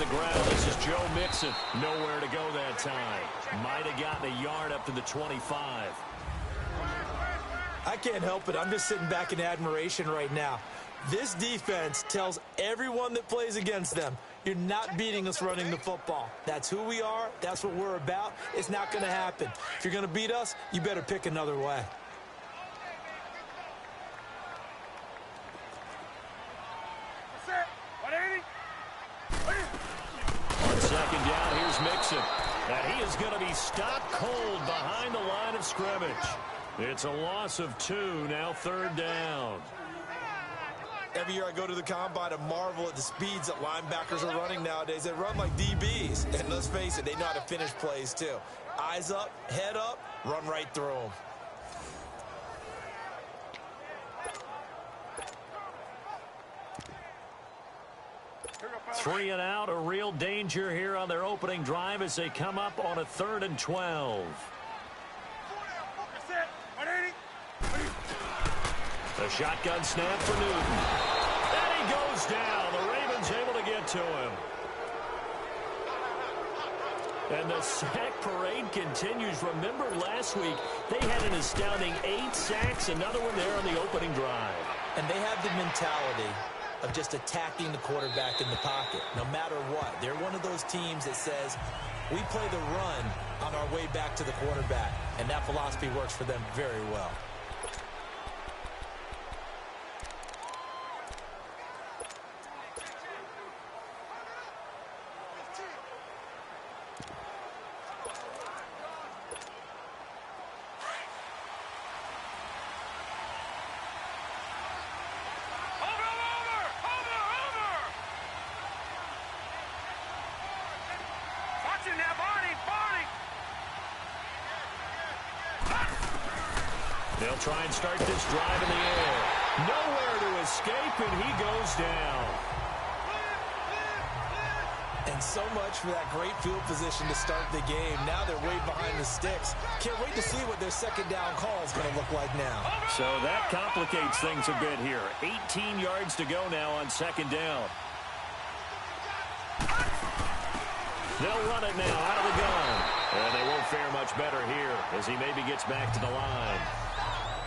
the ground. This is Joe Mixon. Nowhere to go that time. Might have gotten a yard up to the 25. I can't help it. I'm just sitting back in admiration right now. This defense tells everyone that plays against them, you're not beating us running the football. That's who we are. That's what we're about. It's not going to happen. If you're going to beat us, you better pick another way. On second down, here's Mixon. And he is going to be stopped cold behind the line of scrimmage. It's a loss of 2, now third down. Every year I go to the combine and marvel at the speeds that linebackers are running nowadays. They run like DBs. And let's face it, they know how to finish plays too. Eyes up, head up, run right through them. Three and out, a real danger here on their opening drive as they come up on a 3rd and 12. The shotgun snap for Newton. And he goes down. The Ravens able to get to him. And the sack parade continues. Remember last week, they had an astounding 8 sacks, another one there on the opening drive. And they have the mentality of just attacking the quarterback in the pocket, no matter what. They're one of those teams that says, we play the run on our way back to the quarterback. And that philosophy works for them very well. They'll try and start this drive in the air. Nowhere to escape, and he goes down. And so much for that great field position to start the game. Now they're way behind the sticks. Can't wait to see what their second down call is going to look like now. So that complicates things a bit here. 18 yards to go now on second down. They'll run it now out of the gun. And they won't fare much better here as he maybe gets back to the line.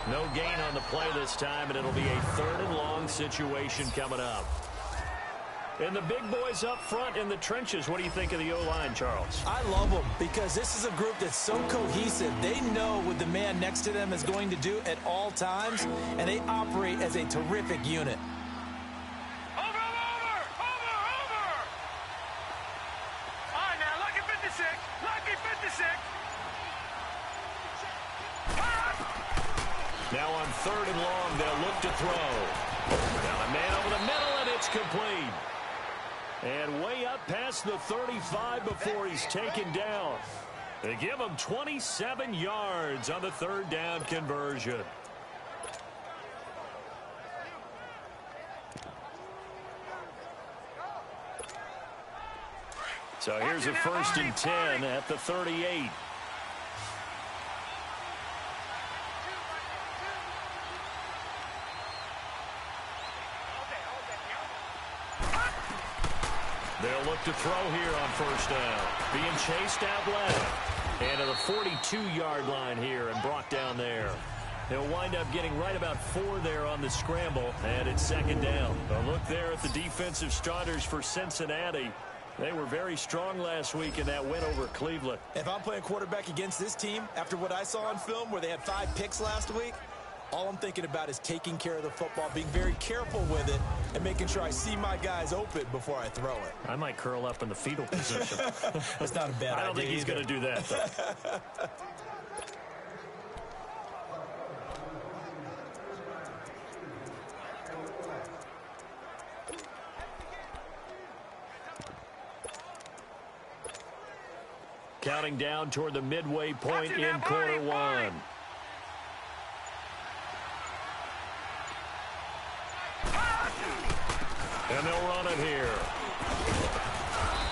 No gain on the play this time, and it'll be a 3rd and long situation coming up. And the big boys up front in the trenches, what do you think of the O-line, Charles? I love them because this is a group that's so cohesive. They know what the man next to them is going to do at all times, and they operate as a terrific unit. Now on 3rd and long, they'll look to throw. Now a man over the middle, and it's complete. And way up past the 35 before he's taken down. They give him 27 yards on the 3rd down conversion. So here's a 1st and 10 at the 38. They'll look to throw here on 1st down. Being chased out left. And to the 42-yard line here and brought down there. He'll wind up getting right about 4 there on the scramble. And it's 2nd down. A look there at the defensive starters for Cincinnati. They were very strong last week in that win over Cleveland. If I'm playing quarterback against this team, after what I saw on film where they had 5 picks last week, all I'm thinking about is taking care of the football, being very careful with it, and making sure I see my guys open before I throw it. I might curl up in the fetal position. That's not a bad idea. I don't think he's going to do that, though. Counting down toward the midway point in quarter one. And they'll run it here.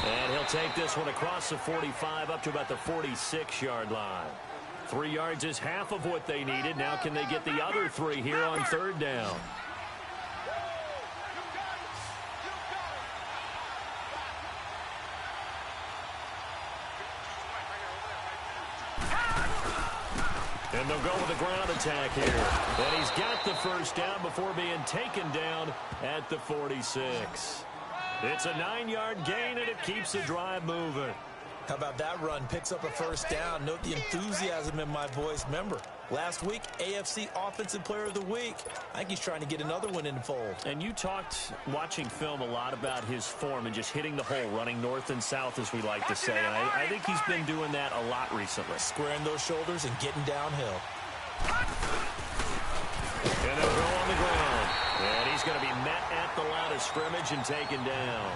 And he'll take this one across the 45 up to about the 46-yard line. 3 yards is half of what they needed. Now can they get the other 3 here on 3rd down? And they'll go with a ground attack here. And he's got the first down before being taken down at the 46. It's a 9-yard gain, and it keeps the drive moving. How about that run? Picks up a first down. Note the enthusiasm in my voice. Remember, last week, AFC Offensive Player of the Week. I think he's trying to get another one in the fold. And you talked, watching film, a lot about his form and just hitting the hole, running north and south, as we like to say. I think he's been doing that a lot recently. Squaring those shoulders and getting downhill. And they'll go on the ground. And he's going to be met at the line of scrimmage and taken down.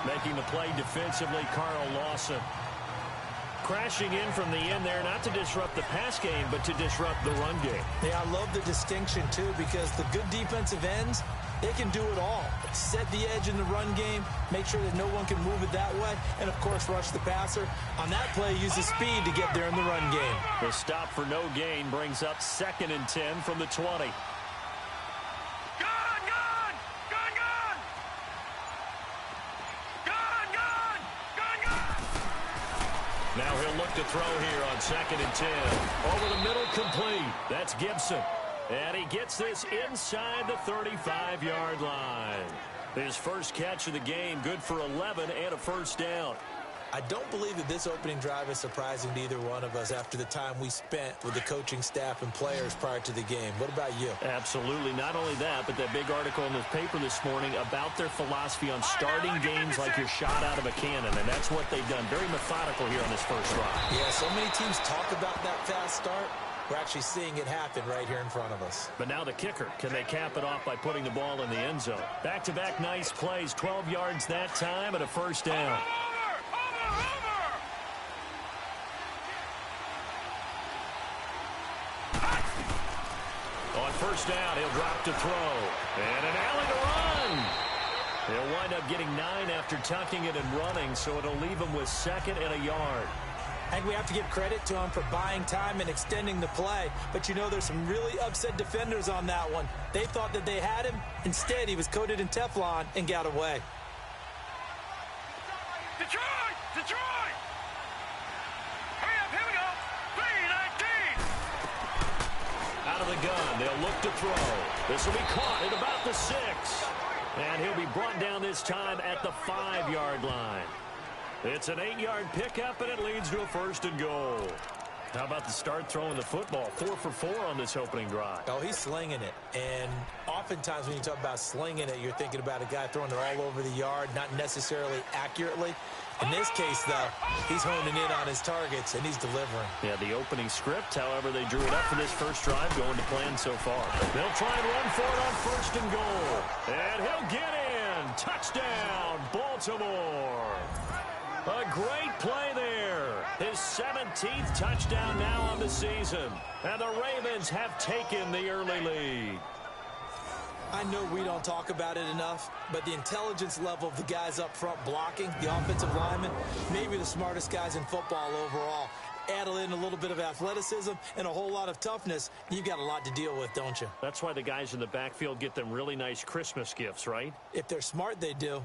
Making the play defensively, Carl Lawson. Crashing in from the end there, not to disrupt the pass game, but to disrupt the run game. Yeah, I love the distinction, too, because the good defensive ends, they can do it all. Set the edge in the run game, make sure that no one can move it that way, and, of course, rush the passer. On that play, use the speed to get there in the run game. The stop for no gain brings up 2nd and 10 from the 20. Now he'll look to throw here on 2nd and 10. Over the middle, complete. That's Gibson. And he gets this inside the 35-yard line. His first catch of the game, good for 11 and a first down. I don't believe that this opening drive is surprising to either one of us after the time we spent with the coaching staff and players prior to the game. What about you? Absolutely. Not only that, but that big article in the paper this morning about their philosophy on starting games like you're shot out of a cannon, and that's what they've done. Very methodical here on this first drive. Yeah, so many teams talk about that fast start. We're actually seeing it happen right here in front of us. But now the kicker. Can they cap it off by putting the ball in the end zone? Back-to-back nice plays, 12 yards that time and a first down. On first down, he'll drop to throw. And an alley to run. He'll wind up getting 9 after tucking it and running, so it'll leave him with 2nd and a yard. I think we have to give credit to him for buying time and extending the play. But, you know, there's some really upset defenders on that one. They thought that they had him. Instead, he was coated in Teflon and got away. Detroit! Detroit! Hurry up, here we go. 3-19. Out of the gun, they'll look to throw. This will be caught at about the 6. And he'll be brought down this time at the 5-yard line. It's an 8-yard pickup, and it leads to a 1st and goal. How about the start throwing the football? 4 for 4 on this opening drive. Oh, he's slinging it. And oftentimes when you talk about slinging it, you're thinking about a guy throwing it all over the yard, not necessarily accurately. In this case, though, he's honing in on his targets, and he's delivering. Yeah, the opening script, however, they drew it up for this first drive, going to plan so far. They'll try and run for it on 1st and goal. And he'll get in. Touchdown, Baltimore. A great play there. His 17th touchdown now on the season. And the Ravens have taken the early lead. I know we don't talk about it enough, but the intelligence level of the guys up front blocking, the offensive linemen, maybe the smartest guys in football overall. Add in a little bit of athleticism and a whole lot of toughness, you've got a lot to deal with, don't you? That's why the guys in the backfield get them really nice Christmas gifts, right? If they're smart, they do.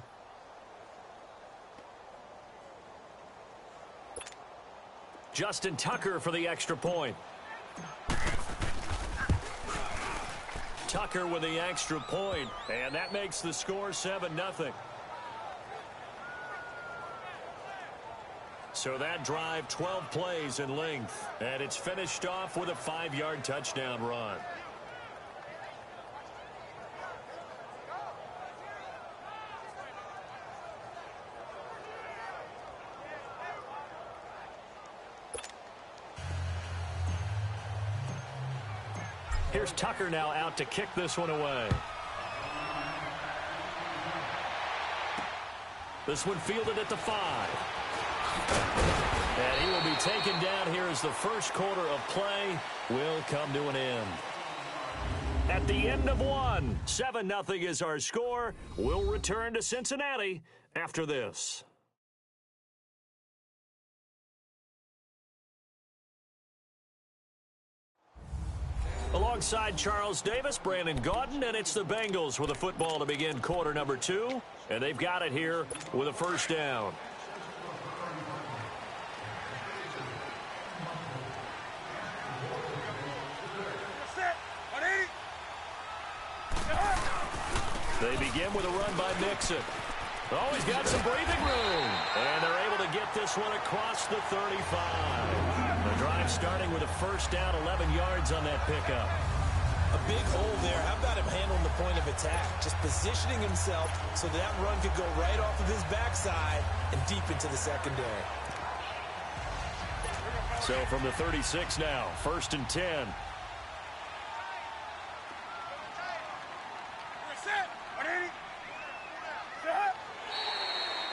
Justin Tucker for the extra point. Tucker with the extra point, and that makes the score 7-0. So that drive, 12 plays in length, and it's finished off with a 5-yard touchdown run. Here's Tucker now out to kick this one away. This one fielded at the 5. And he will be taken down here as the first quarter of play will come to an end. At the end of one, 7-0 is our score. We'll return to Cincinnati after this. Alongside Charles Davis, Brandon Gaudin, and it's the Bengals with a football to begin quarter number 2. And they've got it here with a first down. They begin with a run by Mixon. Oh, he's got some breathing room. And they're able to get this one across the 35. The drive starting with a first down, 11 yards on that pickup. A big hole there. How about him handling the point of attack? Just positioning himself so that run could go right off of his backside and deep into the secondary. So from the 36 now, 1st and 10.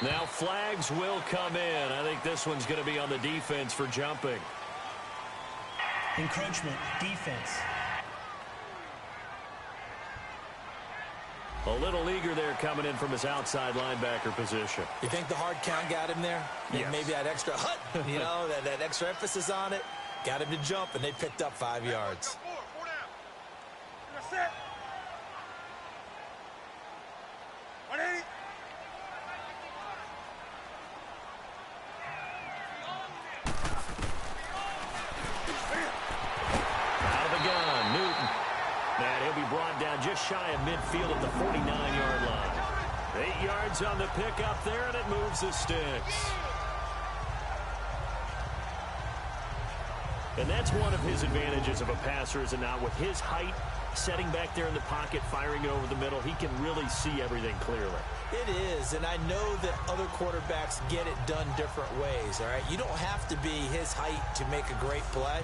Now flags will come in. I think this one's going to be on the defense for jumping. Encroachment, defense. A little eager there coming in from his outside linebacker position. You think the hard count got him there? Yes. Maybe that extra hut, you know, that extra emphasis on it. Got him to jump, and they picked up 5 yards. Just shy of midfield at the 49-yard line. 8 yards on the pickup there, and it moves the sticks. And that's one of his advantages of a passer, is it not? With his height, setting back there in the pocket, firing it over the middle, he can really see everything clearly. It is, and I know that other quarterbacks get it done different ways, all right? You don't have to be his height to make a great play.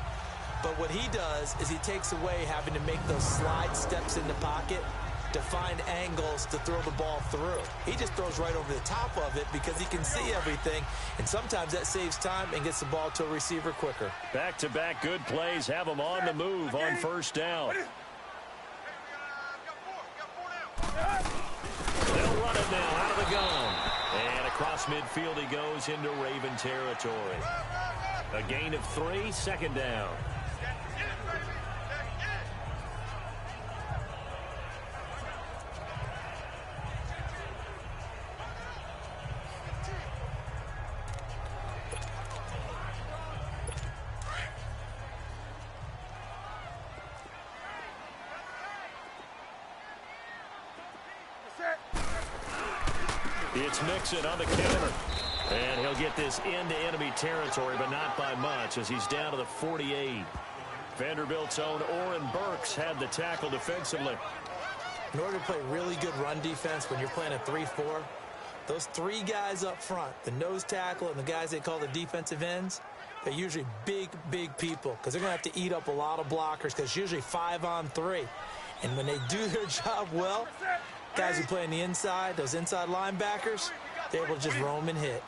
But what he does is he takes away having to make those slide steps in the pocket to find angles to throw the ball through. He just throws right over the top of it because he can see everything, and sometimes that saves time and gets the ball to a receiver quicker. Back-to-back good plays have him on the move on first down. They'll run it now out of the gun. And across midfield he goes into Raven territory. A gain of 3, 2nd down. It's Mixon on the counter. And he'll get this into enemy territory, but not by much, as he's down to the 48. Vanderbilt's own Oren Burks had the tackle defensively. In order to play really good run defense when you're playing a 3-4, those 3 guys up front, the nose tackle and the guys they call the defensive ends, they're usually big, big people because they're going to have to eat up a lot of blockers because it's usually 5-on-3. And when they do their job well, guys who play on the inside, those inside linebackers, they're able to just roam and hit.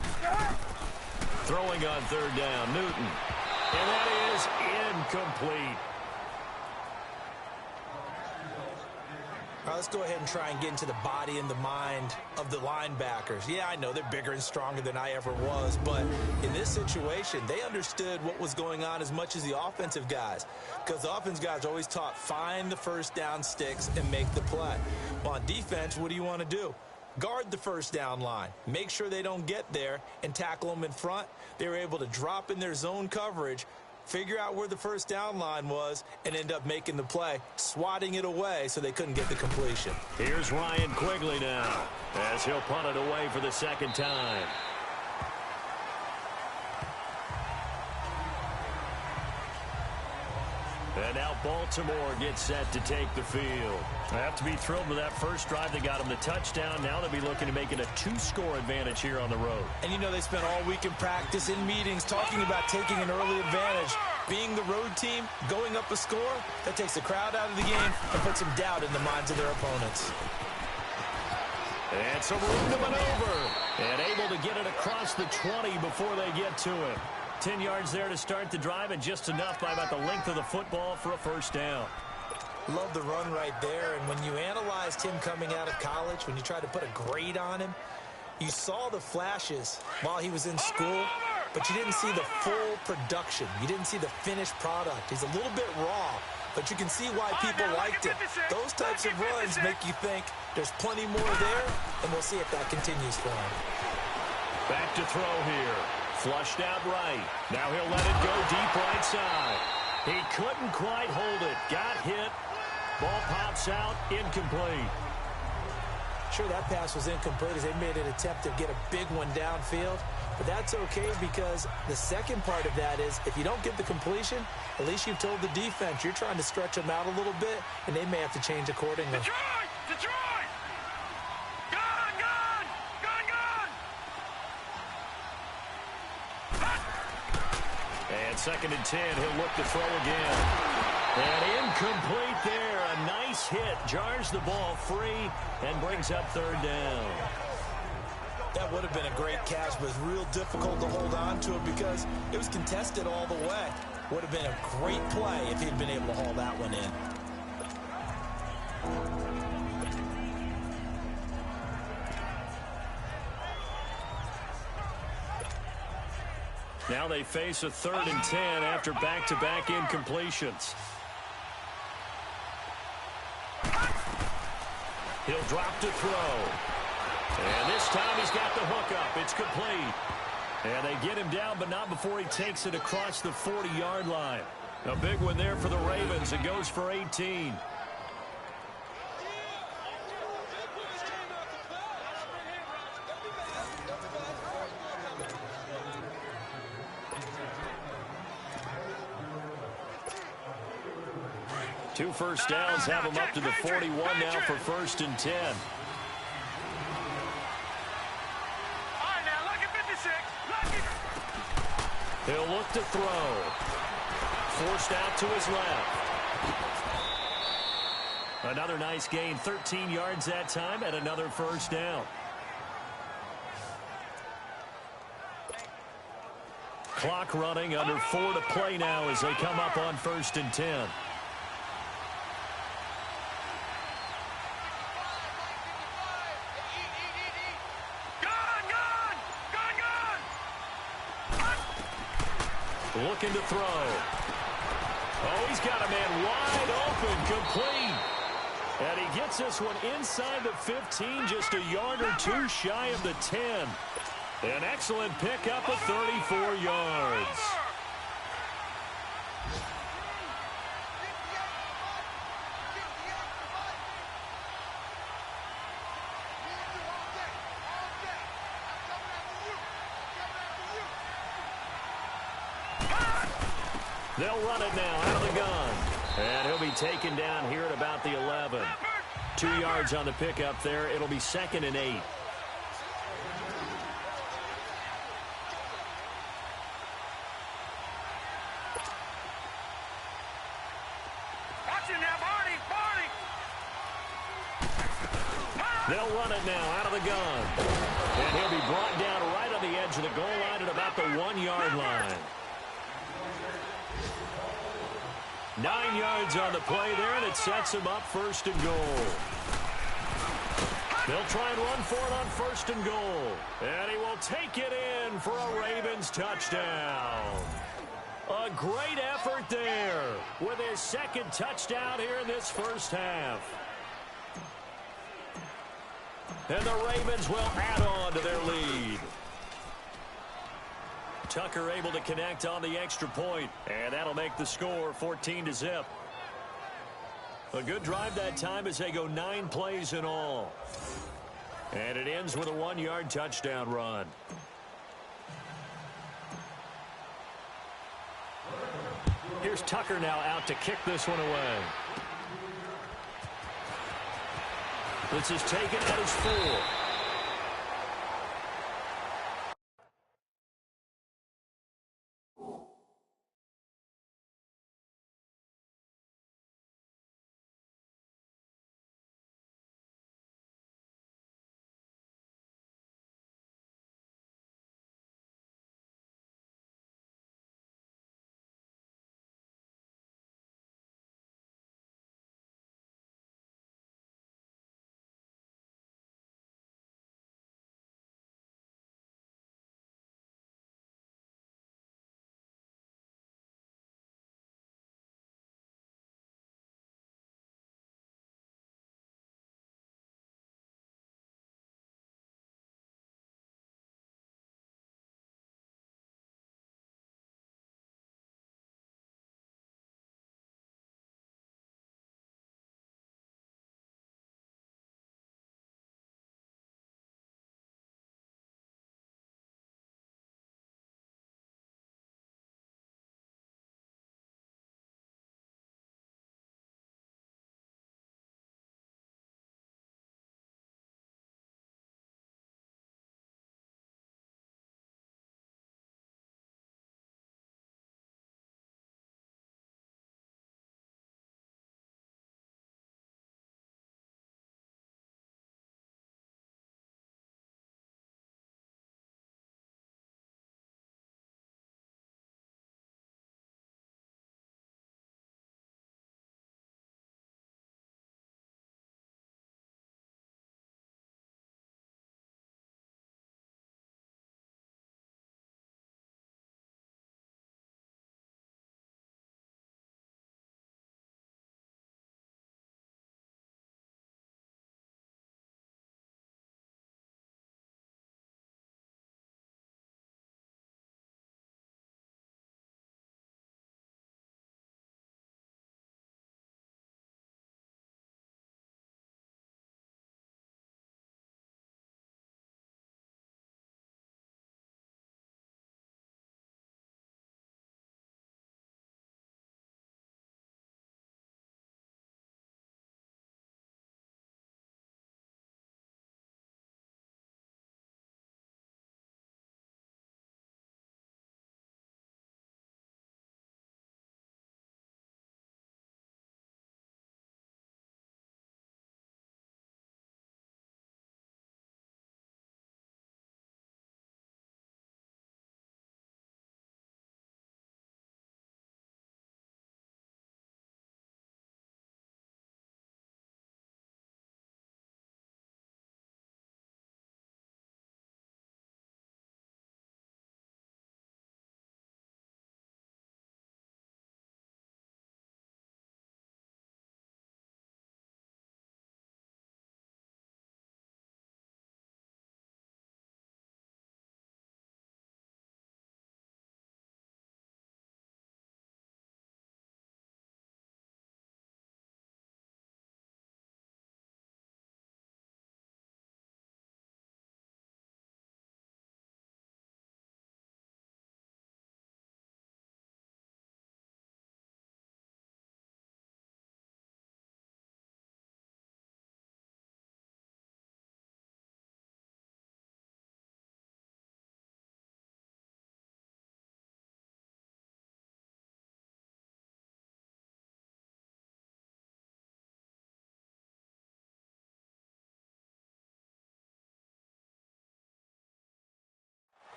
Throwing on 3rd down, Newton. And that is incomplete. All right, let's go ahead and try and get into the body and the mind of the linebackers. Yeah, I know they're bigger and stronger than I ever was, but in this situation, they understood what was going on as much as the offensive guys, because the offensive guys are always taught, find the first down sticks and make the play. Well, on defense, what do you want to do? Guard the first down line. Make sure they don't get there and tackle them in front. They were able to drop in their zone coverage, figure out where the first down line was, and end up making the play, swatting it away so they couldn't get the completion. Here's Ryan Quigley now, as he'll punt it away for the 2nd time. And now Baltimore gets set to take the field. I have to be thrilled with that first drive. They got them the touchdown. Now they'll be looking to make it a 2-score advantage here on the road. And you know they spent all week in practice, in meetings, talking about taking an early advantage. Being the road team, going up a score, that takes the crowd out of the game and puts some doubt in the minds of their opponents. And some room to maneuver. And able to get it across the 20 before they get to it. 10 yards there to start the drive, and just enough by about the length of the football for a first down. Love the run right there, and when you analyzed him coming out of college, when you tried to put a grade on him, you saw the flashes while he was in school, but you didn't see the full production. You didn't see the finished product. He's a little bit raw, but you can see why people liked him. Those types of runs make you think there's plenty more there, and we'll see if that continues for him. Back to throw here. Flushed out right. Now he'll let it go deep right side. He couldn't quite hold it. Got hit. Ball pops out. Incomplete. Sure, that pass was incomplete as they made an attempt to get a big one downfield. But that's okay because the second part of that is if you don't get the completion, at least you've told the defense you're trying to stretch them out a little bit, and they may have to change accordingly. Detroit! Detroit! Gone! Gone! Gone! Gone! And 2nd and 10, he'll look to throw again. And incomplete there. A nice hit. Jars the ball free and brings up 3rd down. That would have been a great catch, but it's real difficult to hold on to it because it was contested all the way. Would have been a great play if he'd been able to haul that one in. Now they face a 3rd and 10 after back-to-back incompletions. He'll drop to throw. And this time he's got the hook up. It's complete. And they get him down, but not before he takes it across the 40-yard line. A big one there for the Ravens. It goes for 18. Two first downs have him up to the 41 now for 1st and 10. All right, now, look at 56. Look at... He'll look to throw. Forced out to his left. Another nice gain, 13 yards that time, and another first down. Clock running, under 4 to play now as they come up on 1st and 10. Looking to throw. Oh, he's got a man wide open, complete. And he gets this one inside the 15, just a yard or two shy of the 10. An excellent pickup of 34 yards. They'll run it now out of the gun. And he'll be taken down here at about the 11. 2 yards on the pickup there. It'll be 2nd and 8. Watch it now, Barney! Barney! They'll run it now out of the gun. And he'll be brought down right on the edge of the goal line at about the 1-yard line. 9 yards on the play there, and it sets him up 1st and goal. They'll try and run for it on 1st and goal. And he will take it in for a Ravens touchdown. A great effort there with his 2nd touchdown here in this first half. And the Ravens will add on to their lead. Tucker able to connect on the extra point, and that'll make the score 14-0. A good drive that time as they go 9 plays in all. And it ends with a 1-yard touchdown run. Here's Tucker now out to kick this one away. This is taken at his 4.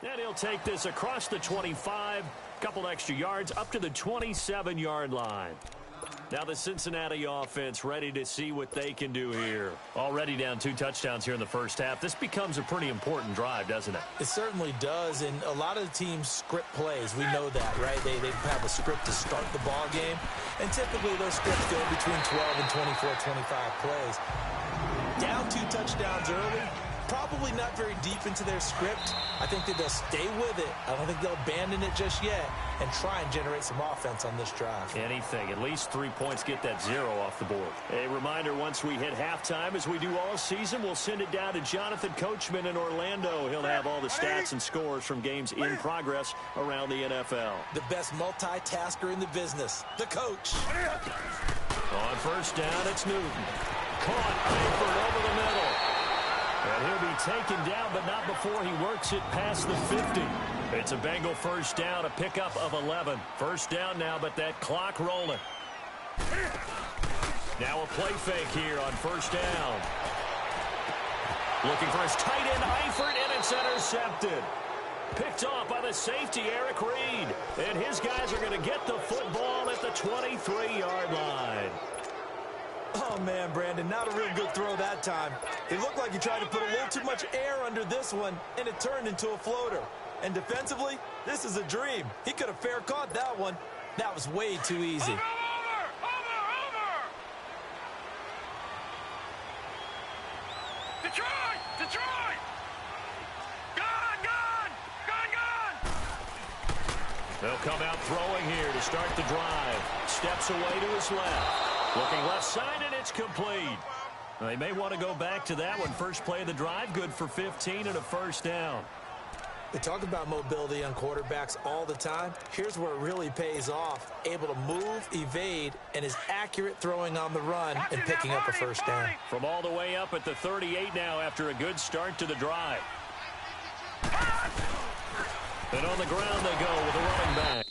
And he'll take this across the 25, couple extra yards up to the 27-yard line. Now the Cincinnati offense ready to see what they can do here. Already down 2 touchdowns here in the first half. This becomes a pretty important drive, doesn't it? It certainly does, and a lot of the teams script plays. We know that, right? They have a script to start the ball game, and typically those scripts go between 12 and 24, 25 plays. Down 2 touchdowns early, probably not very deep into their script. I think that they'll stay with it. I don't think they'll abandon it just yet and try and generate some offense on this drive. Anything. At least 3 points, get that 0 off the board. A reminder, once we hit halftime, as we do all season, we'll send it down to Jonathan Coachman in Orlando. He'll have all the stats and scores from games in progress around the NFL. The best multitasker in the business, the coach. On first down, it's Newton. Caught Eifert over the middle. And he'll be taken down, but not before he works it past the 50. It's a Bengal first down, a pickup of 11. First down now, but that clock rolling. Now a play fake here on first down. Looking for his tight end, Eifert, and it's intercepted. Picked off by the safety, Eric Reed. And his guys are going to get the football at the 23-yard line. Oh, man, Brandon, not a real good throw that time. It looked like he tried to put a little too much air under this one, and it turned into a floater. And defensively, this is a dream. He could have fair caught that one. That was way too easy. Over! Detroit! Gone! They'll come out throwing here to start the drive. Steps away to his left. Looking left side, and it's complete. They may want to go back to that one. First play of the drive, good for 15 and a first down. We talk about mobility on quarterbacks all the time. Here's where it really pays off. Able to move, evade, and is accurate throwing on the run and picking up a first down. From all the way up at the 38 now after a good start to the drive. And on the ground they go with a running back.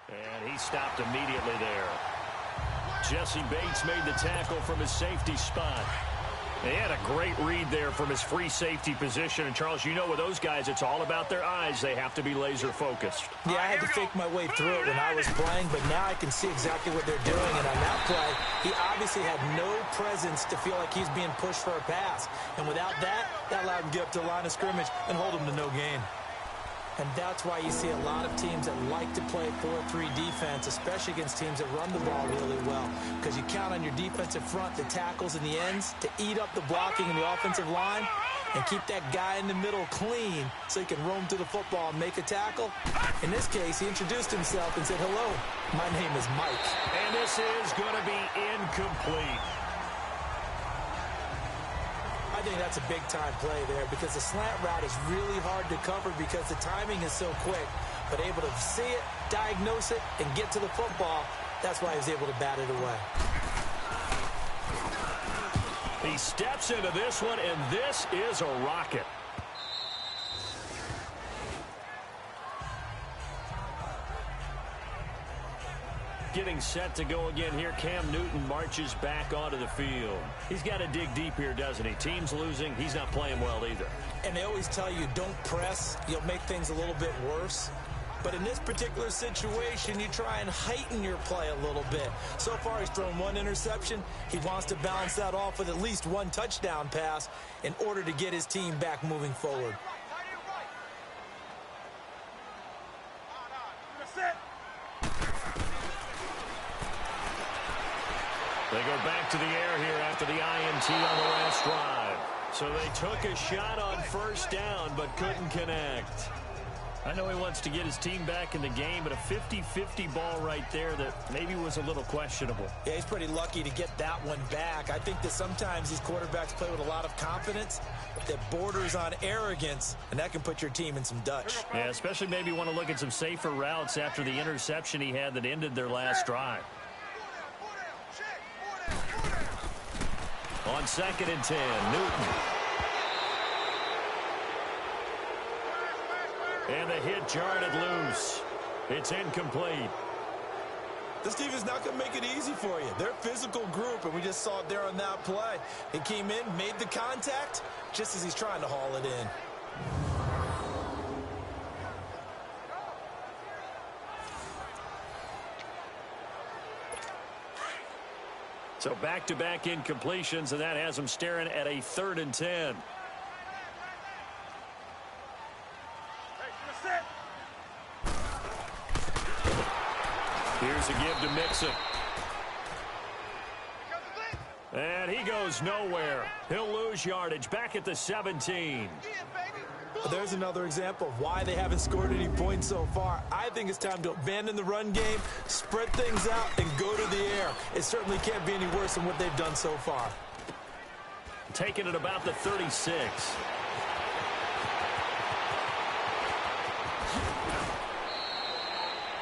And he stopped immediately there. Jesse Bates made the tackle from his safety spot. He had a great read there from his free safety position. And, Charles, you know with those guys, it's all about their eyes. They have to be laser-focused. Yeah, I had to fake my way through it when I was playing, but now I can see exactly what they're doing. And on that play, he obviously had no presence to feel like he's being pushed for a pass. And without that, that allowed him to get up to the line of scrimmage and hold him to no gain. And that's why you see a lot of teams that like to play 4-3 defense, especially against teams that run the ball really well. Because you count on your defensive front, the tackles and the ends, to eat up the blocking in the offensive line and keep that guy in the middle clean so he can roam through the football and make a tackle. In this case, he introduced himself and said, "Hello, my name is Mike." And this is going to be incomplete. I think that's a big-time play there because the slant route is really hard to cover because the timing is so quick. But able to see it, diagnose it, and get to the football, that's why he was able to bat it away. He steps into this one, and this is a rocket. Getting set to go again here. Cam Newton marches back onto the field. He's got to dig deep here, doesn't he? Team's losing. He's not playing well either. And they always tell you, don't press. You'll make things a little bit worse. But in this particular situation, you try and heighten your play a little bit. So far, he's thrown one interception. He wants to balance that off with at least one touchdown pass in order to get his team back moving forward. They go back to the air here after the INT on the last drive. So they took a shot on first down but couldn't connect. I know he wants to get his team back in the game, but a 50-50 ball right there that maybe was a little questionable. Yeah, he's pretty lucky to get that one back. I think that sometimes these quarterbacks play with a lot of confidence that borders on arrogance, and that can put your team in some Dutch. Yeah, especially maybe want to look at some safer routes after the interception he had that ended their last drive. On 2nd and 10, Newton. And the hit jarred it loose. It's incomplete. This team is not going to make it easy for you. They're a physical group, and we just saw it there on that play. He came in, made the contact, just as he's trying to haul it in. So back-to-back incompletions, and that has him staring at a 3rd and 10. Here's a give to Mixon. And he goes nowhere. He'll lose yardage back at the 17. There's another example of why they haven't scored any points so far. I think it's time to abandon the run game, spread things out, and go to the air. It certainly can't be any worse than what they've done so far. Taking it about the 36.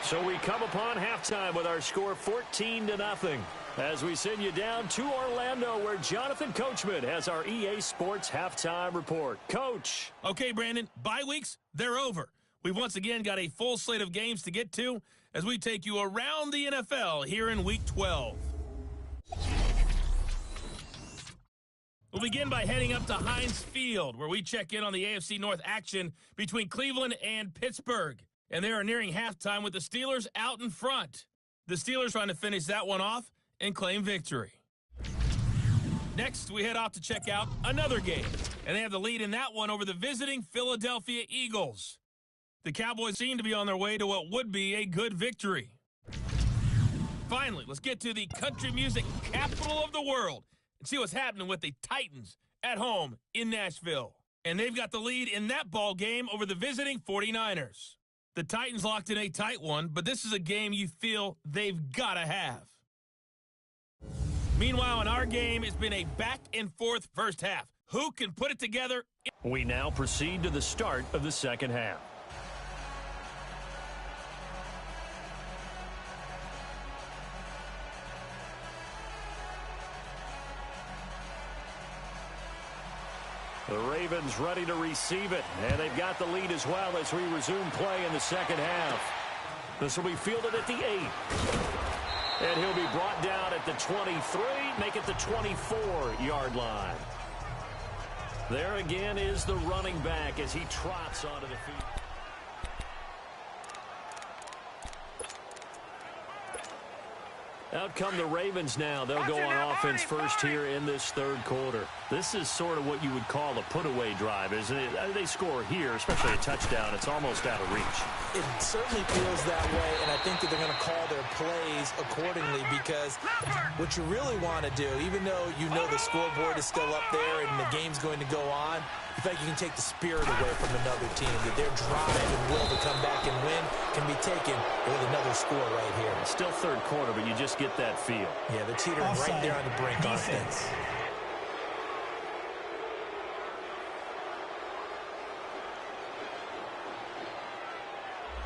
So we come upon halftime with our score 14-0. As we send you down to Orlando, where Jonathan Coachman has our EA Sports Halftime Report. Coach. Okay, Brandon, bye weeks, they're over. We've once again got a full slate of games to get to as we take you around the NFL here in Week 12. We'll begin by heading up to Heinz Field, where we check in on the AFC North action between Cleveland and Pittsburgh. And they are nearing halftime with the Steelers out in front. The Steelers trying to finish that one off and claim victory. Next, we head off to check out another game. And they have the lead in that one over the visiting Philadelphia Eagles. The Cowboys seem to be on their way to what would be a good victory. Finally, let's get to the country music capital of the world and see what's happening with the Titans at home in Nashville. And they've got the lead in that ball game over the visiting 49ers. The Titans locked in a tight one, but this is a game you feel they've got to have. Meanwhile, in our game, it's been a back-and-forth first half. Who can put it together? We now proceed to the start of the second half. The Ravens ready to receive it, and they've got the lead as well as we resume play in the second half. This will be fielded at the 8. And he'll be brought down at the 23, make it the 24-yard line. There again is the running back as he trots onto the field. Out come the Ravens now. They'll go on offense first here in this third quarter. This is sort of what you would call a put-away drive, isn't it? They score here, especially a touchdown. It's almost out of reach. It certainly feels that way, and I think that they're going to call their plays accordingly because what you really want to do, even though you know the scoreboard is still up there and the game's going to go on, you think you can take the spirit away from another team, that their drive and will to come back and win can be taken with another score right here. Still third quarter, but you just get that feel. Yeah, they're teetering right there on the brink. Defense.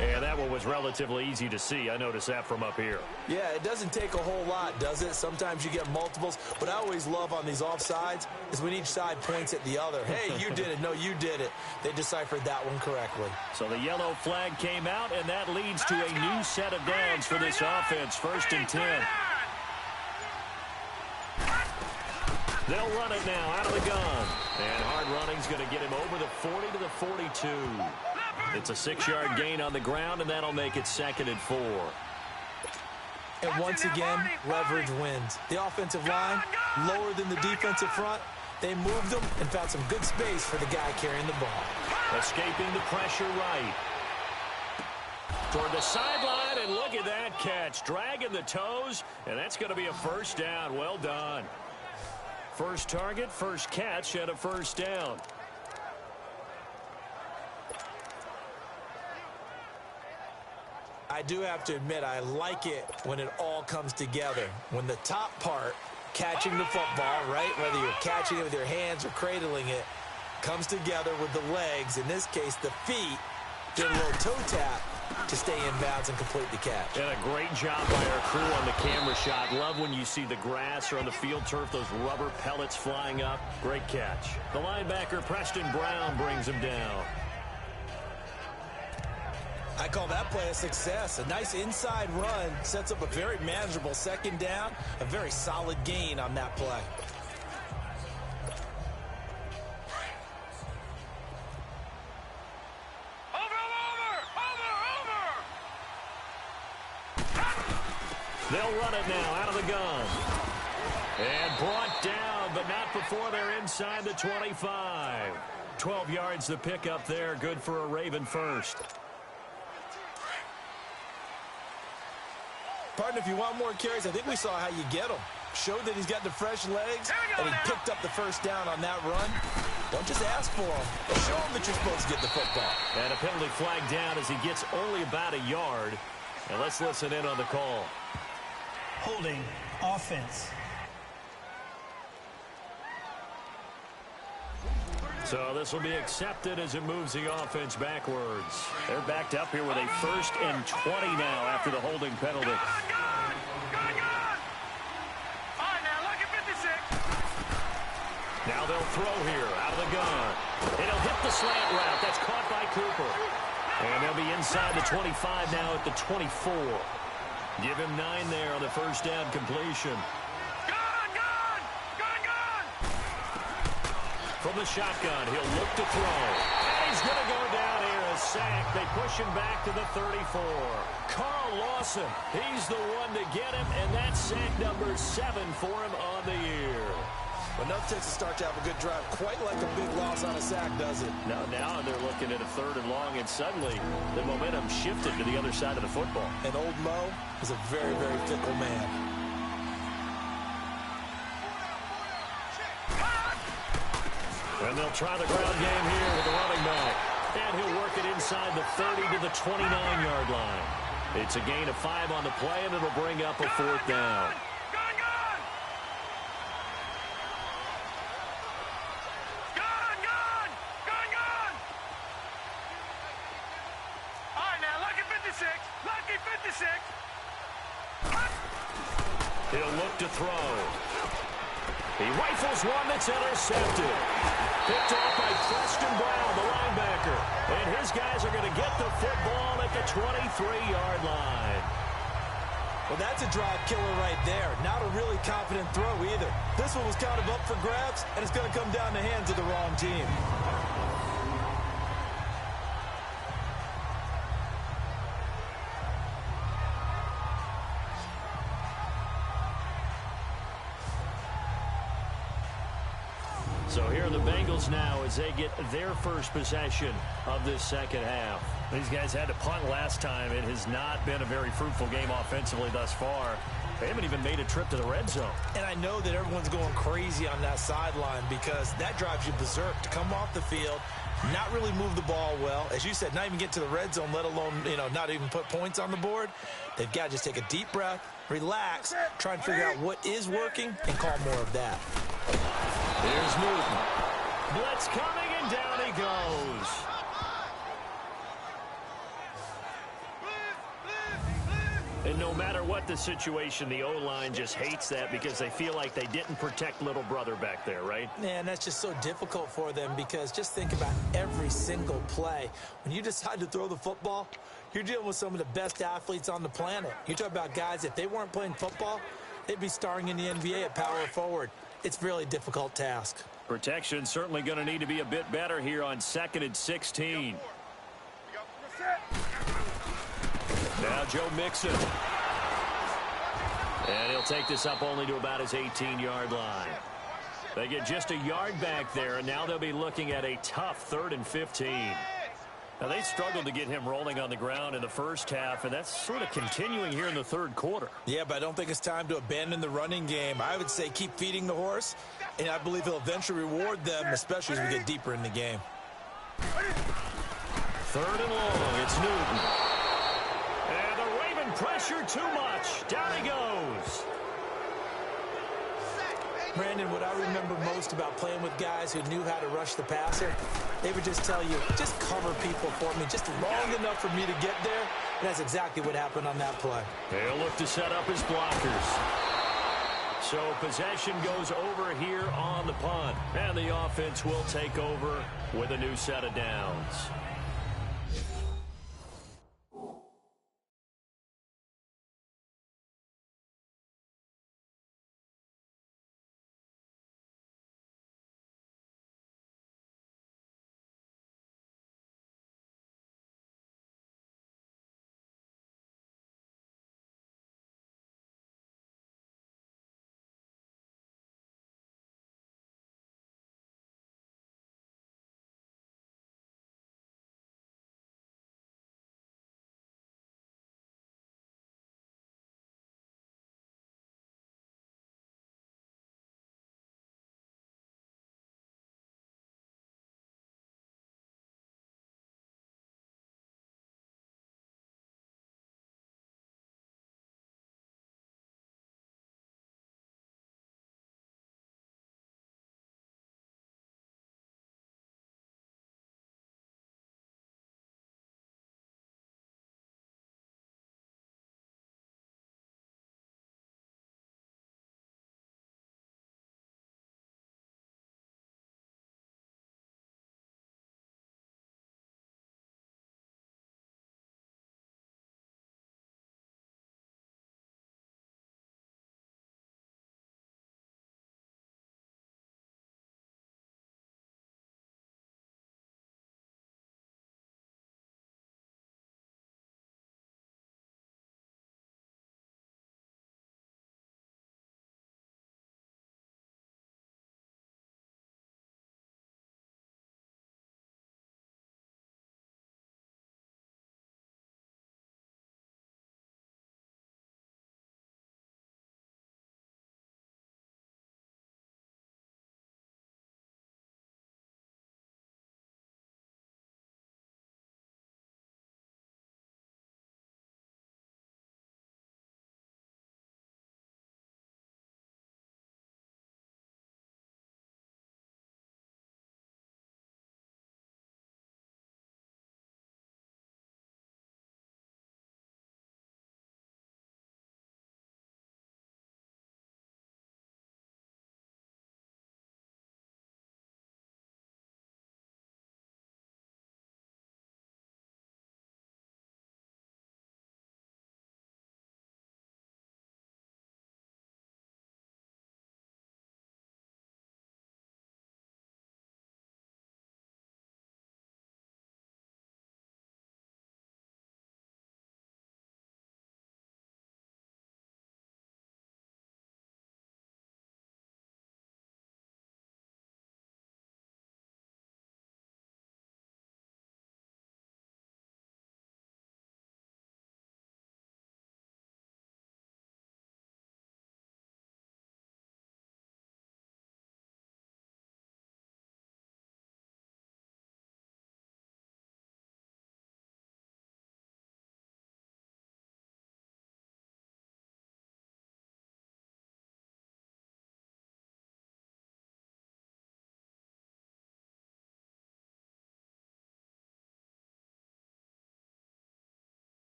And that one was relatively easy to see. I noticed that from up here. Yeah, it doesn't take a whole lot, does it? Sometimes you get multiples. What I always love on these offsides is when each side points at the other. Hey, you did it. No, you did it. They deciphered that one correctly. So the yellow flag came out, and that leads to a new set of downs for this offense. 1st and 10. They'll run it now out of the gun. And hard running's going to get him over the 40 to the 42. It's a 6-yard gain on the ground, and that'll make it 2nd and 4. And once again, leverage wins. The offensive line, lower than the defensive front. They moved them and found some good space for the guy carrying the ball. Escaping the pressure right. Toward the sideline, and look at that catch. Dragging the toes, and that's going to be a 1st down. Well done. First target, first catch, and a 1st down. I do have to admit, I like it when it all comes together. When the top part, catching the football, right, whether you're catching it with your hands or cradling it, comes together with the legs, in this case the feet, get a little toe tap to stay in bounds and complete the catch. And a great job by our crew on the camera shot. Love when you see the grass or on the field turf, those rubber pellets flying up. Great catch. The linebacker, Preston Brown, brings him down. I call that play a success. A nice inside run sets up a very manageable 2nd down, a very solid gain on that play. They'll run it now out of the gun. And brought down, but not before they're inside the 25. 12 yards the pickup there. Good for a Raven 1st. Partner, if you want more carries, I think we saw how you get them. Showed that he's got the fresh legs, and he picked up the 1st down on that run. Don't just ask for him. Show him that you're supposed to get the football. And a penalty flag down as he gets only about a yard. And let's listen in on the call. Holding offense. So this will be accepted as it moves the offense backwards. They're backed up here with a 1st and 20 now after the holding penalty. Gun! All right, now look at 56. Now they'll throw here out of the gun. It'll hit the slant route. That's caught by Cooper. And they'll be inside the 25 now at the 24. Give him 9 there on the 1st down completion. From the shotgun, he'll look to throw. And he's going to go down here, a sack. They push him back to the 34. Carl Lawson, he's the one to get him, and that's sack number 7 for him on the year. Enough takes to start to have a good drive. Quite like a big loss on a sack, does it? Now they're looking at a 3rd and long, and suddenly the momentum shifted to the other side of the football. And old Mo is a very, very fickle man. And they'll try the ground game here with the running back. And he'll work it inside the 30 to the 29-yard line. It's a gain of 5 on the play, and it'll bring up a 4th down. All right, now look at 56. Lucky 56. He'll look to throw. He rifles one that's intercepted. Picked off by Preston Brown, the linebacker. And his guys are going to get the football at the 23-yard line. Well, that's a drive killer right there. Not a really confident throw either. This one was kind of up for grabs, and it's going to come down the hands of the wrong team. So here are the Bengals now as they get their first possession of this second half. These guys had to punt last time. It has not been a very fruitful game offensively thus far. They haven't even made a trip to the red zone. And I know that everyone's going crazy on that sideline because that drives you berserk to come off the field, not really move the ball well. As you said, not even get to the red zone, let alone, not even put points on the board. They've got to just take a deep breath, relax, try and figure out what is working, and call more of that. Here's Newton. Blitz coming, and down he goes. And no matter what the situation, the O-line just hates that because they feel like they didn't protect little brother back there, right? Man, that's just so difficult for them because just think about every single play. When you decide to throw the football, you're dealing with some of the best athletes on the planet. You talk about guys, if they weren't playing football, they'd be starring in the NBA at power forward. It's a really difficult task. Protection certainly going to need to be a bit better here on 2nd and 16. Now Joe Mixon. And he'll take this up only to about his 18-yard line. They get just a yard back there, and now they'll be looking at a tough 3rd and 15. Now, they struggled to get him rolling on the ground in the first half, and that's sort of continuing here in the third quarter. Yeah, but I don't think it's time to abandon the running game. I would say keep feeding the horse, and I believe he'll eventually reward them, especially as we get deeper in the game. 3rd and long, it's Newton. And the Raven pressure too much. Down he goes. Brandon, what I remember most about playing with guys who knew how to rush the passer, they would just tell you, just cover people for me, just long enough for me to get there. And that's exactly what happened on that play. They'll look to set up his blockers. So possession goes over here on the punt. And the offense will take over with a new set of downs.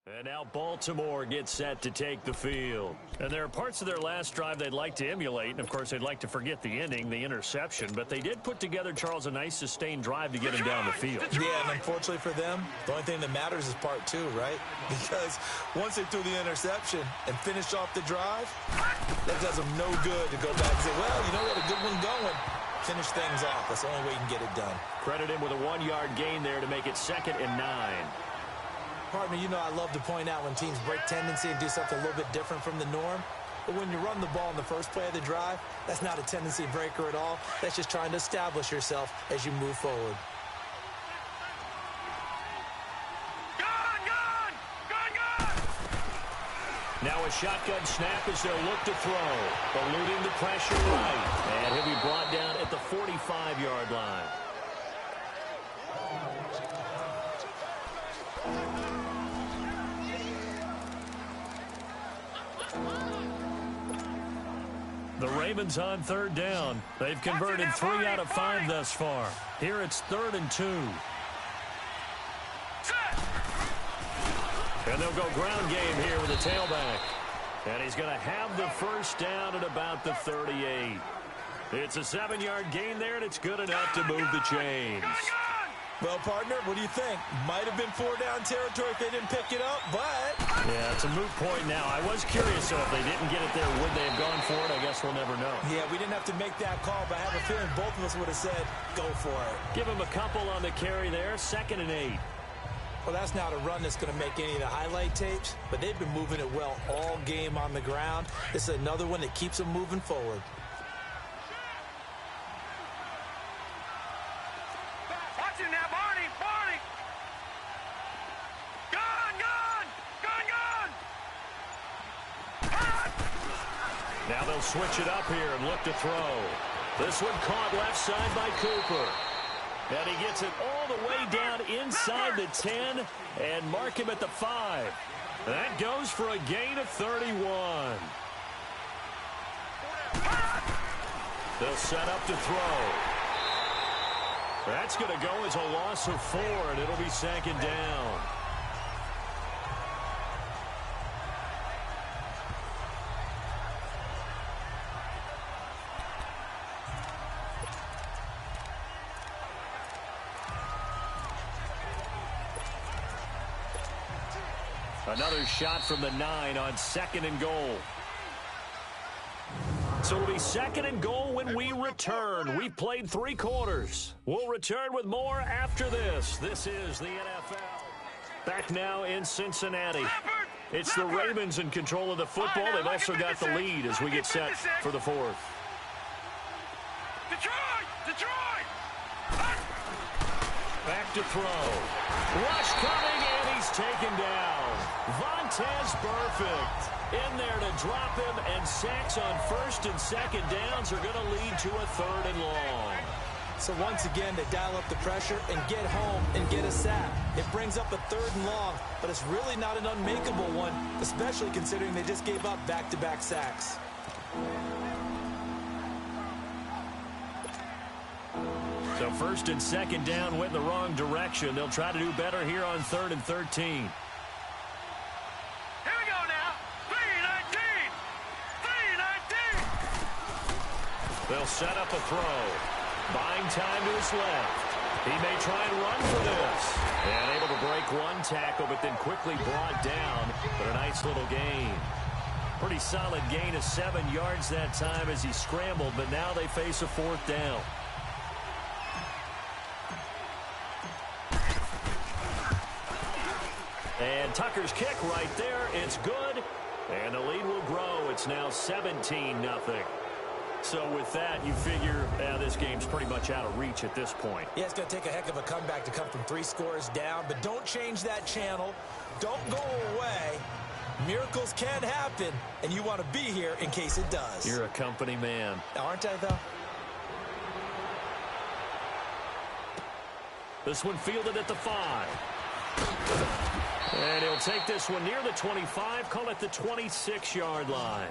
And now Baltimore gets set to take the field. And there are parts of their last drive they'd like to emulate. And, of course, they'd like to forget the ending, the interception. But they did put together, Charles, a nice sustained drive to get him down the field. Yeah, and unfortunately for them, the only thing that matters is part two, right? Because once they threw the interception and finished off the drive, that does them no good to go back and say, well, you know, we had a good one going. Finish things off. That's the only way you can get it done. Credit him with a 1-yard gain there to make it 2nd and 9. Pardon me, you know I love to point out when teams break tendency and do something a little bit different from the norm. But when you run the ball in the first play of the drive, that's not a tendency breaker at all. That's just trying to establish yourself as you move forward. Now a shotgun snap as they'll look to throw. Eluding the pressure right. And he'll be brought down at the 45-yard line. The Ravens on 3rd down. They've converted 3 out of 5 thus far. Here it's 3rd and 2. And they'll go ground game here with the tailback. And he's going to have the first down at about the 38. It's a 7-yard gain there, and it's good enough to move the chains. Well, partner, what do you think? Might have been 4-down territory if they didn't pick it up, but... Yeah, it's a moot point now. I was curious, so if they didn't get it there, would they have gone for it? I guess we'll never know. Yeah, we didn't have to make that call, but I have a feeling both of us would have said, go for it. Give him a couple on the carry there, 2nd and 8. Well, that's not a run that's going to make any of the highlight tapes, but they've been moving it well all game on the ground. This is another one that keeps them moving forward. Watch it now, Barney! Barney! Gun! Gun! Gun! Gun! Now they'll switch it up here and look to throw. This one caught left side by Cooper. And he gets it all the way down inside the 10 and mark him at the 5. That goes for a gain of 31. They'll set up to throw. That's going to go as a loss of 4, and it'll be 2nd down. Another shot from the 9 on 2nd and goal. So it'll be 2nd and goal when we return. We've played 3 quarters. We'll return with more after this. This is the NFL. Back now in Cincinnati. It's the Ravens in control of the football. They've also got the lead as we get set for the 4th. Detroit! Detroit! Back to throw. Rush coming, and he's taken down. Vontaze Burfict in there to drop him, and sacks on 1st and 2nd downs are going to lead to a 3rd and long. So once again, they dial up the pressure and get home and get a sack. It brings up a 3rd and long, but it's really not an unmakeable one, especially considering they just gave up back-to-back sacks. So 1st and 2nd down went the wrong direction. They'll try to do better here on 3rd and 13. They'll set up a throw. Buying time to his left. He may try and run for this. And able to break one tackle, but then quickly brought down. But a nice little gain. Pretty solid gain of 7 yards that time as he scrambled, but now they face a 4th down. And Tucker's kick right there. It's good. And the lead will grow. It's now 17-0. So with that, you figure this game's pretty much out of reach at this point. Yeah, it's going to take a heck of a comeback to come from 3 scores down, but don't change that channel. Don't go away. Miracles can happen, and you want to be here in case it does. You're a company man. Aren't I, though? This one fielded at the 5. And he'll take this one near the 25, call it the 26-yard line.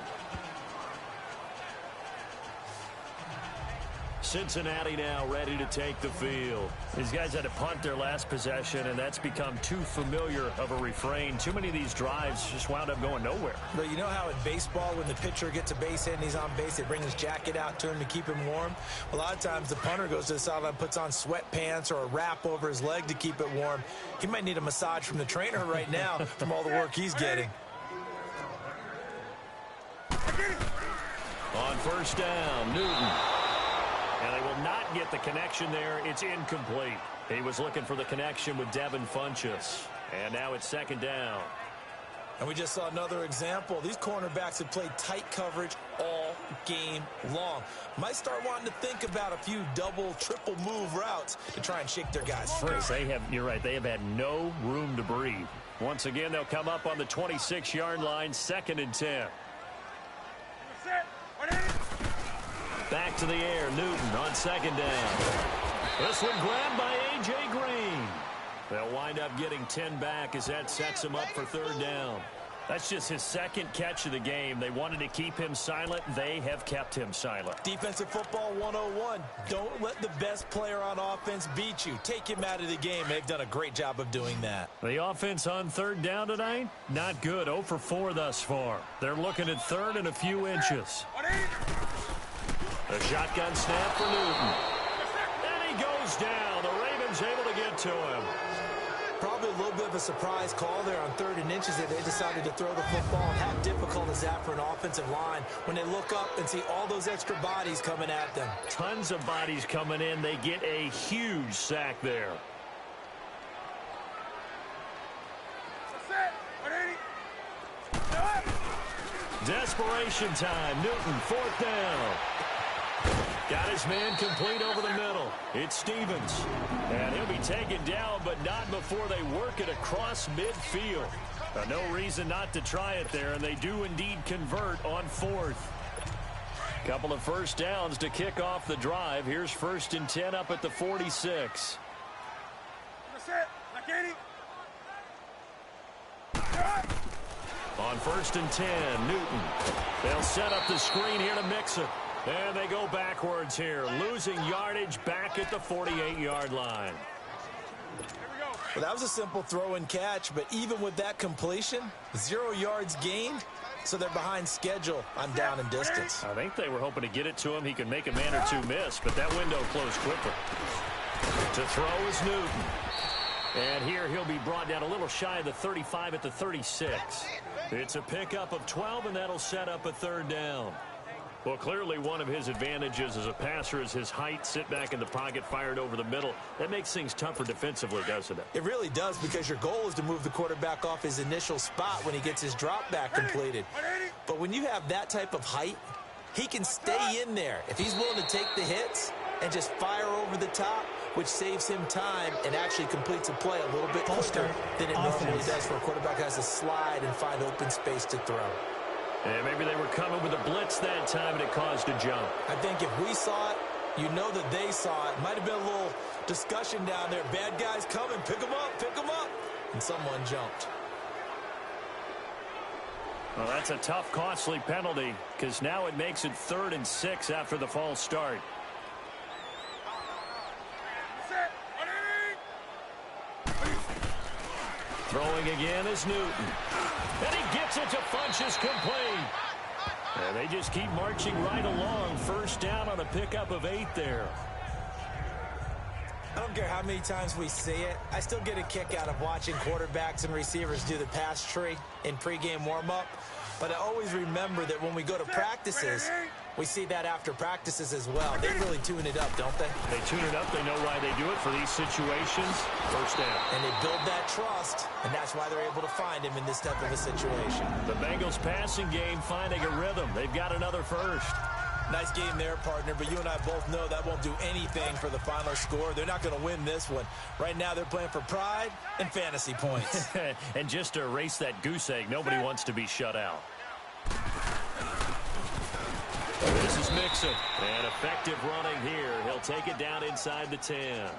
Cincinnati now ready to take the field. These guys had to punt their last possession, and that's become too familiar of a refrain. Too many of these drives just wound up going nowhere. But you know how in baseball, when the pitcher gets a base hit and he's on base, they bring his jacket out to him to keep him warm? A lot of times the punter goes to the sideline, puts on sweatpants or a wrap over his leg to keep it warm. He might need a massage from the trainer right now from all the work he's getting. On first down, Newton. And they will not get the connection there. It's incomplete. He was looking for the connection with Devin Funchess. And now it's second down. And we just saw another example. These cornerbacks have played tight coverage all game long. Might start wanting to think about a few double, triple move routes to try and shake their guys free. You're right, they have had no room to breathe. Once again, they'll come up on the 26-yard line, 2nd and 10. Back to the air, Newton on 2nd down. This one grabbed by A.J. Green. They'll wind up getting 10 back as that sets him up for 3rd down. That's just his 2nd catch of the game. They wanted to keep him silent. They have kept him silent. Defensive football 101. Don't let the best player on offense beat you. Take him out of the game. They've done a great job of doing that. The offense on 3rd down tonight, not good. 0 for 4 thus far. They're looking at 3rd and a few inches. The shotgun snap for Newton. And he goes down. The Ravens able to get to him. Probably a little bit of a surprise call there on 3rd and inches that they decided to throw the football. And how difficult is that for an offensive line when they look up and see all those extra bodies coming at them? Tons of bodies coming in. They get a huge sack there. Desperation time. Newton, 4th down. Got his man complete over the middle. It's Stevens. And he'll be taken down, but not before they work it across midfield. No reason not to try it there, and they do indeed convert on 4th. Couple of first downs to kick off the drive. Here's 1st and 10 up at the 46. On 1st and 10, Newton. They'll set up the screen here to mix it. And they go backwards here, losing yardage back at the 48-yard line. Well, that was a simple throw and catch, but even with that completion, 0 yards gained, so they're behind schedule on down and distance. I think they were hoping to get it to him. He could make a man or two miss, but that window closed quickly. To throw is Newton. And here he'll be brought down a little shy of the 35 at the 36. It's a pickup of 12, and that'll set up a 3rd down. Well, clearly one of his advantages as a passer is his height. Sit back in the pocket, fired over the middle. That makes things tougher defensively, doesn't it? It really does, because your goal is to move the quarterback off his initial spot when he gets his drop back completed. But when you have that type of height, he can stay in there if he's willing to take the hits and just fire over the top, which saves him time and actually completes a play a little bit quicker than it normally does for a quarterback who has to slide and find open space to throw. And maybe they were coming with a blitz that time, and it caused a jump. I think if we saw it, you know that they saw it. Might have been a little discussion down there. Bad guys coming. Pick them up. Pick them up. And someone jumped. Well, that's a tough, costly penalty, because now it makes it 3rd and 6 after the false start. Throwing again is Newton. And he gets it to Funchess, complete. And they just keep marching right along. 1st down on a pickup of 8 there. I don't care how many times we see it. I still get a kick out of watching quarterbacks and receivers do the pass tree in pregame warm-up. But I always remember that when we go to practices, we see that after practices as well. They really tune it up, don't they? They tune it up. They know why they do it for these situations. 1st down. And they build that trust, and that's why they're able to find him in this type of a situation. The Bengals passing game finding a rhythm. They've got another first. Nice game there, partner, but you and I both know that won't do anything for the final score. They're not going to win this one. Right now, they're playing for pride and fantasy points. And just to erase that goose egg, nobody wants to be shut out. This is Mixon. And effective running here. He'll take it down inside the 10.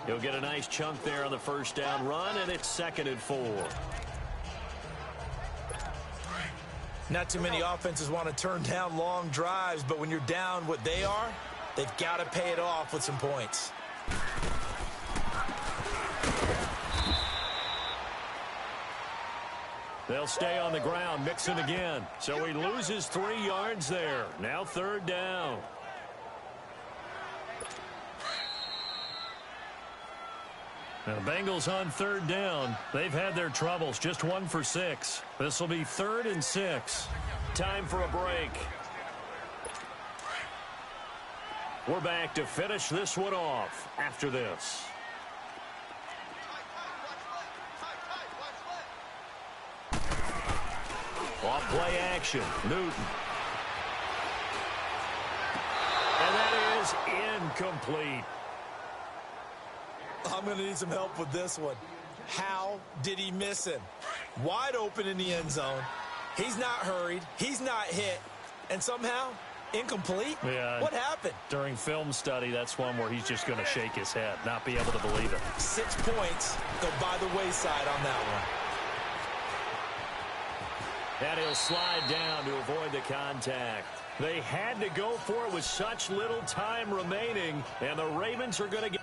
He'll get a nice chunk there on the 1st down run, and it's 2nd and 4. Not too many offenses want to turn down long drives, but when you're down what they are, They've got to pay it off with some points. They'll stay on the ground, mixing again. So he loses 3 yards there. Now 3rd down. Now the Bengals on 3rd down. They've had their troubles, just 1 for 6. This will be 3rd and 6. Time for a break. We're back to finish this one off after this. Off play action, Newton. And that is incomplete. I'm going to need some help with this one. How did he miss him? Wide open in the end zone. He's not hurried. He's not hit. And somehow, incomplete? Yeah. What happened? During film study, that's one where he's just going to shake his head, not be able to believe it. 6 points go by the wayside on that one. And he'll slide down to avoid the contact. They had to go for it with such little time remaining, and the Ravens are going to get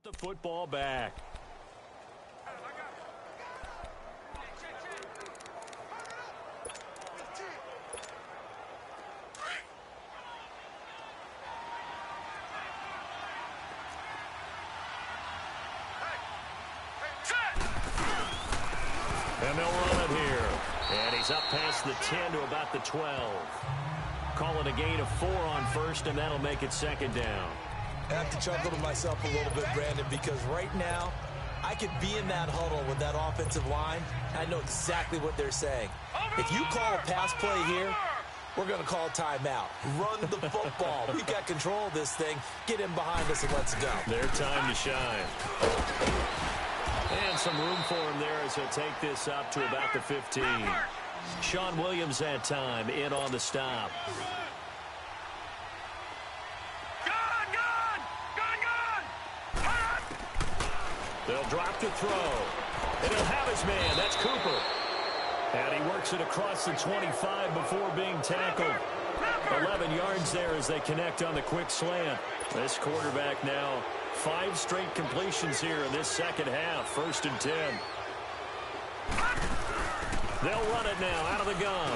get the football back. And they'll run it here. And he's up past the 10 to about the 12. Call it a gain of 4 on first, and that'll make it second down. I have to chuckle to myself a little bit, Brandon, because right now I could be in that huddle with that offensive line. I know exactly what they're saying. If you call a pass play here, we're going to call a timeout. Run the football. We've got control of this thing. Get in behind us and let's go. Their time to shine. And some room for him there as he'll take this up to about the 15. Sean Williams that time in on the stop. They'll drop the throw. And he'll have his man. That's Cooper. And he works it across the 25 before being tackled. 11 yards there as they connect on the quick slant. This quarterback now 5 straight completions here in this second half. 1st and 10. They'll run it now out of the gun.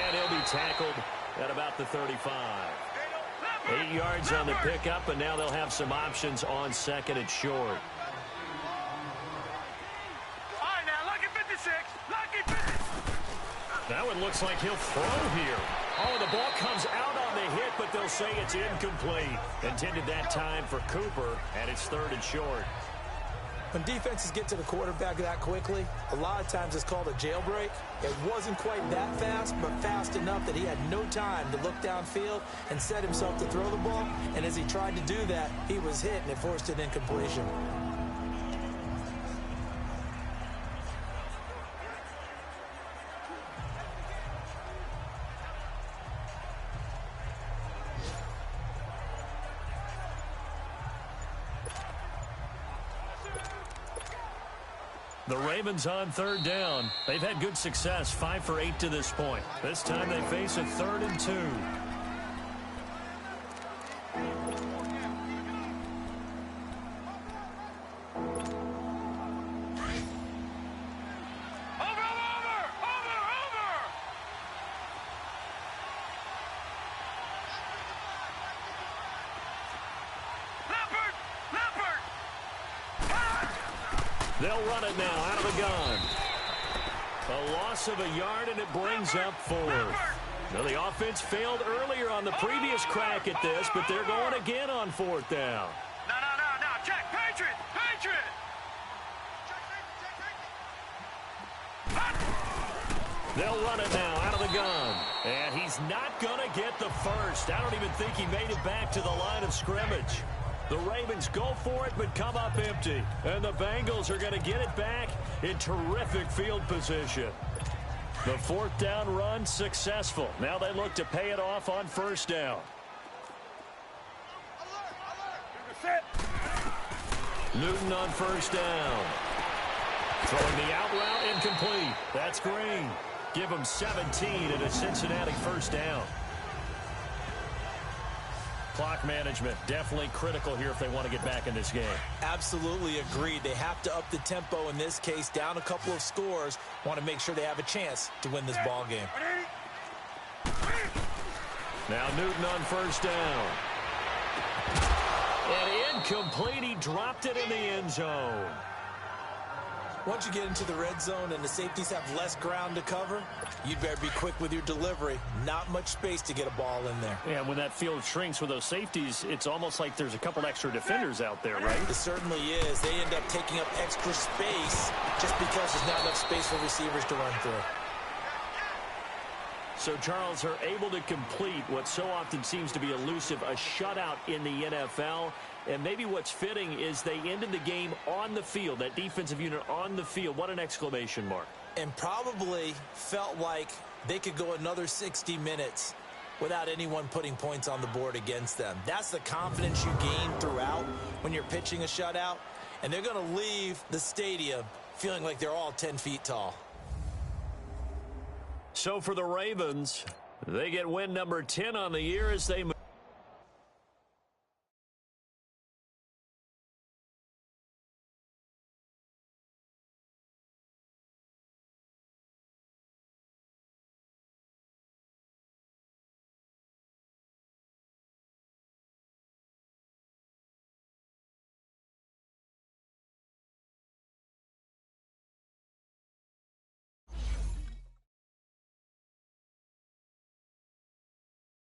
And he'll be tackled at about the 35. 8 yards on the pickup, and now they'll have some options on second and short. Now it looks like he'll throw here. Oh, the ball comes out on the hit, but they'll say it's incomplete. Intended that time for Cooper, and it's 3rd and short. When defenses get to the quarterback that quickly, a lot of times it's called a jailbreak. It wasn't quite that fast, but fast enough that he had no time to look downfield and set himself to throw the ball. And as he tried to do that, he was hit, and it forced an incompletion. The Ravens on 3rd down. They've had good success, 5 for 8 to this point. This time they face a 3rd and 2. They'll run it now out of the gun. A loss of a yard, and it brings up 4th. Now, the offense failed earlier on the previous crack at this, but they're going again on 4th down. No. Check. Patriot. They'll run it now out of the gun. And he's not going to get the first. I don't even think he made it back to the line of scrimmage. The Ravens go for it, but come up empty. And the Bengals are going to get it back in terrific field position. The 4th down run successful. Now they look to pay it off on 1st down. Newton on 1st down. Throwing the out route incomplete. That's Green. Give him 17 and a Cincinnati 1st down. Clock management definitely critical here if they want to get back in this game. Absolutely agreed. They have to up the tempo in this case, down a couple of scores. Want to make sure they have a chance to win this ball game. Now Newton on 1st down. And incomplete. He dropped it in the end zone. Once you get into the red zone and the safeties have less ground to cover, you'd better be quick with your delivery. Not much space to get a ball in there. Yeah, when that field shrinks with those safeties, it's almost like there's a couple extra defenders out there, right? It certainly is. They end up taking up extra space just because there's not enough space for receivers to run through. So, Charles, are able to complete what so often seems to be elusive, a shutout in the NFL. And maybe what's fitting is they ended the game on the field, that defensive unit on the field. What an exclamation mark. And probably felt like they could go another 60 minutes without anyone putting points on the board against them. That's the confidence you gain throughout when you're pitching a shutout. And they're going to leave the stadium feeling like they're all 10 feet tall. So for the Ravens, they get win number 10 on the year as they move.